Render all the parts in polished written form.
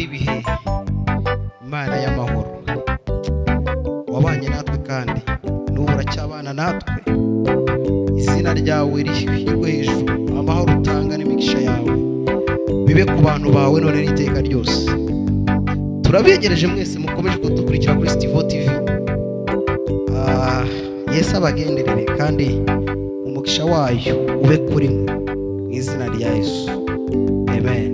nyiribihe, Imana y'amahoro, wabanye natwe kandi n'ubu uracyabana natwe. Izina ryawe rishyirwe hejuru, amahoro utanga n'imigisha yawe bibe ku bantu bawe none n'iteka ryose. Turabegereje mwese mukomeje kudukurikira kuri Stivo TV. Yesu abagenderere kandi umugisha wayo ube kuri mwe mu izina rya Yesu, amen.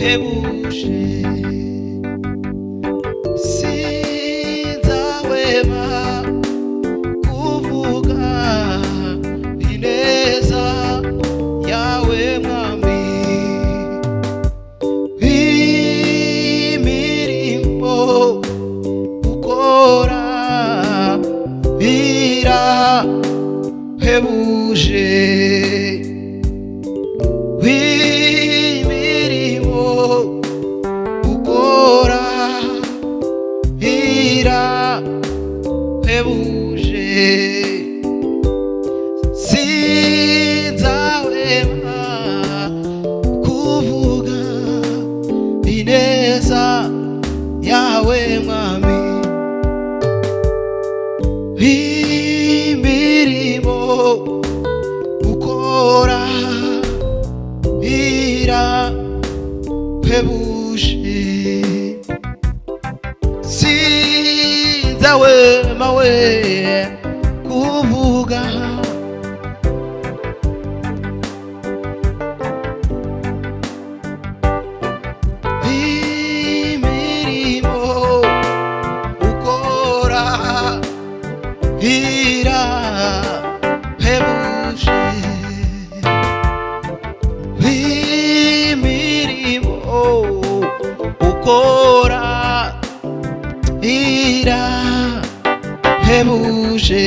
Hebuje sinzahwema kuvuga ineza yawe mwami, imirimo ukora birahebuje, sinzahwema kuvuga ineza yawe mwami, imirimo ukora birahebuje, sinzahwema we kuvuga imirimo ukora irahebuje, imirimo ukora irahebuje,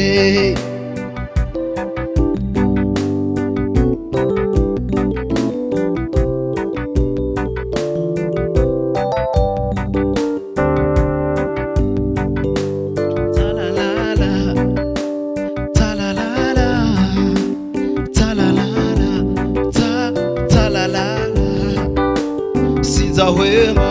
sinzahwema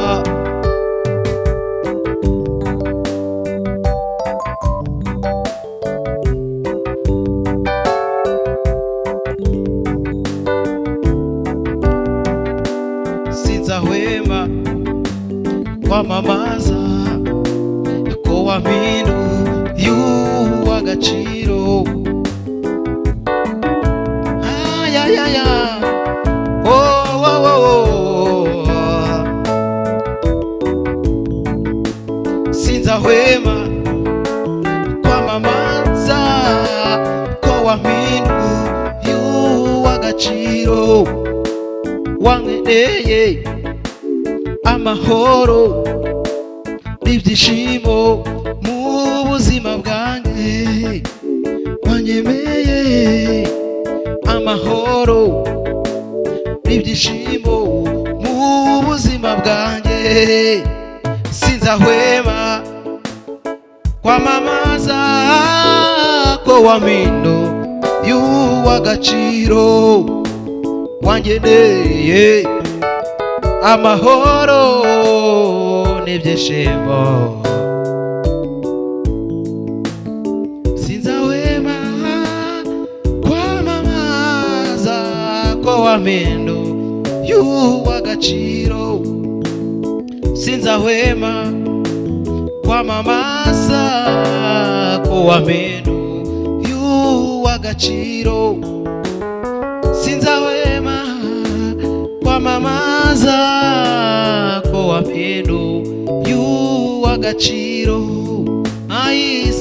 sinzahwema kwamamaza ko wampinduye uw'agaciro. Sinzahwema kwamamaza ko wampinduye uw'agaciro, wankeneye amahoro n'ibyishimo mu buzima bwanjye, wanyemeye amahoro n'ibyishimo mu buzima bwanjye. Sinzahwema kwamamaza ko wampinduye uw'agaciro, wangeneye amahoro n'ibyishimo. Sinzahwema kwamamaza ko wampinduye uw'agaciro, sinzahwema kwamamaza ko wampinduye uw'agaciro, sinzahwema kwamamaza ko wampinduye uw'agaciro.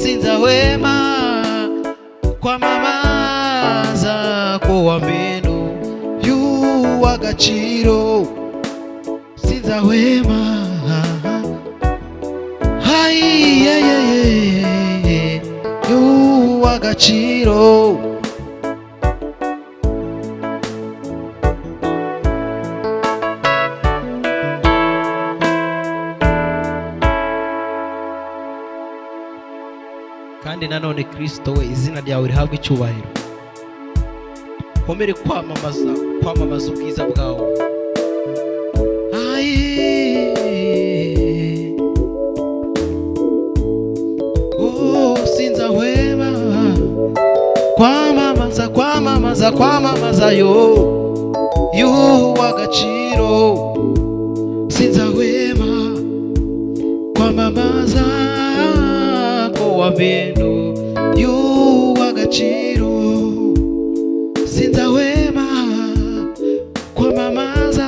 Sinzahwema kwamamaza ko wampinduye uw'agaciro, sinzahwema uw'agaciro. kandi kandi nanone Kristo we izina ryawe rihabwe icyubahiro. Komere kwamamaza ubwiza bwawe. Sinzahwema kwamamaza y'uw'agaciro. Sinzahwema kwamamaza ko wampinduye y'uw'agaciro. Sinzahwema kwamamaza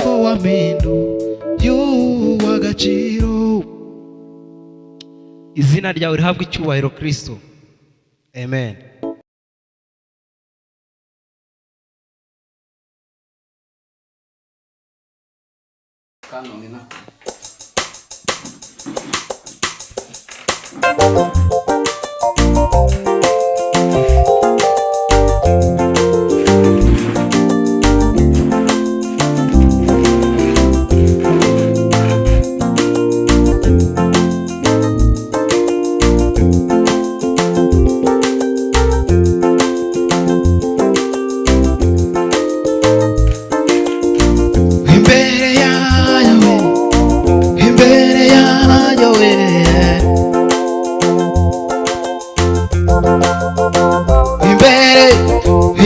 ko wampinduye y'uw'agaciro. Izina ryawe rihabwe icyubahiro Kristo. Amen.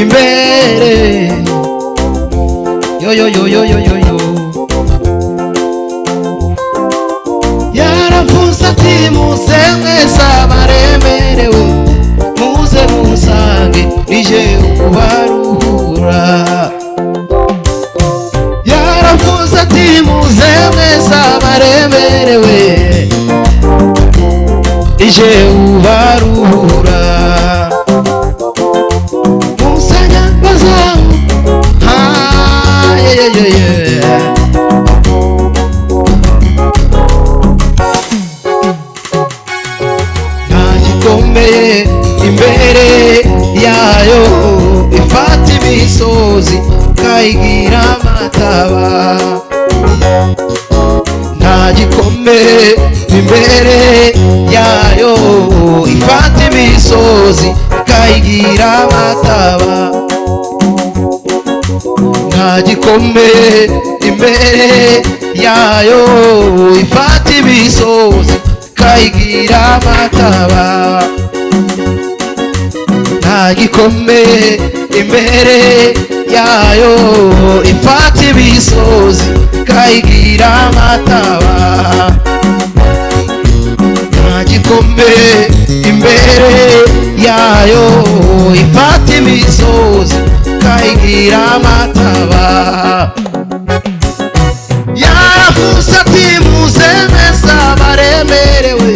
Imbere yo yaravuze ati muze mwese abaremerewe muze musange nije ubaruhura. Yaravuze ati muze mwese abaremerewe nije ubaruhura. Ntagikomeye imbere yayo ifata imisozi ikayigira amataba. Ntagikomeye imbere yayo ifata imisozi ikayigira amataba. Ntagikomeye imbere yayo ifata imisozi ikayigira amataba. Ntagikomeye imbere yayo ifata imisozi ikayigira amataba. Ntagikomeye imbere yayo ifata imisozi ikayigira amataba. Yaravuze ati muze mwese abaremerewe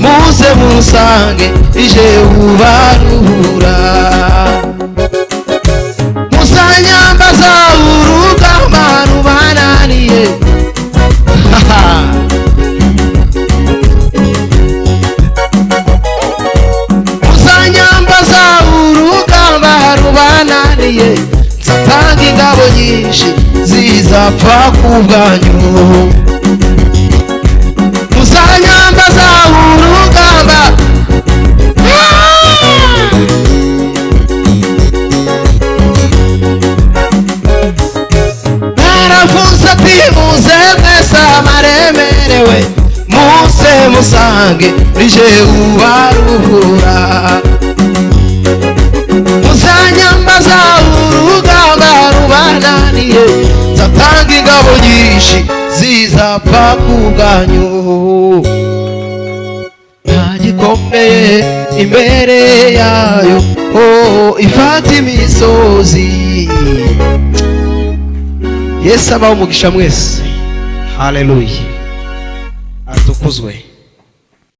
muze musange ije ubaruhura. Muzanyambaza urugamba rubananiye. Muzanyambaza urugamba rubananiye. Nzatanga ingabo nyinshi zizapfa ku bwanyu. Muzanyambaza urugamba. Naravuze ati muze mwese abaremerewe muze musange nije ubaruhura. Muzanyambaza urugamba rubananiye. Nzatanga ingabo nyinshi zizapfa ku bwanyu. Ntagikomeye imbere yayo ifata imisozi. Yesu abaho umugisha mwese. Haleluya. Atukuzwe.